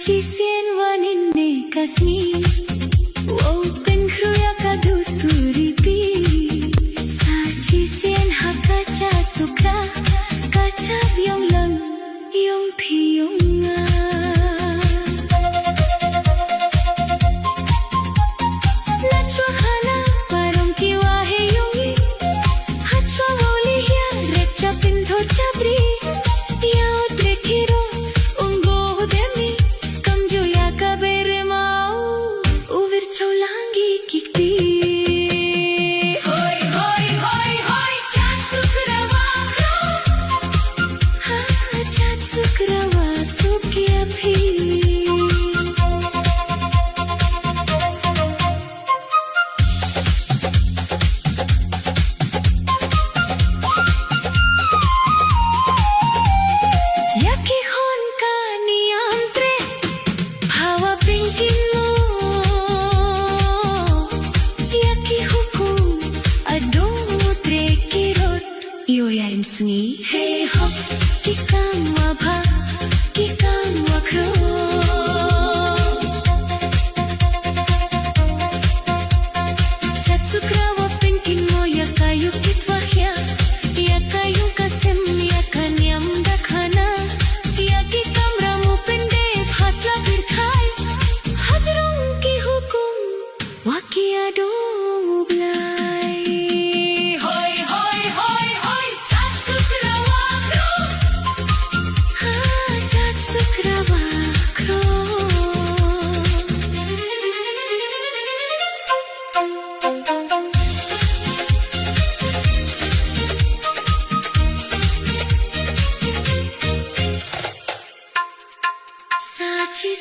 Sachi waninne kasni open khruya ka dusturi Sachi hakacha sukra kacha byong lang yung piyunga Lachwa khana parong kiwa he yungi Hachwa woli ya rekcha pinthor chabri Yao trekiro ungo demi Kamjoya kabere mau uvir chaulangi kikti Hoi hoi hoi hoi chat sukrawa kro Ha chat sukrawa sukya phi Yaki hon ka niyantre Hawa pinkin mo Yaki hukum adong tre kirot Yoyain sngi Hey hop kikang wabha kikang wakro Chat sukrawa pinkin mo Yakayu kitwahya Yakayu kasem yakanyam dakhana Yaki kamra mo pende phasla birthai Hajrong ki hukum waki adong ublai Hoi hoi hoi hoi chat sukrawa kro Ha chat sukrawa kro Sachi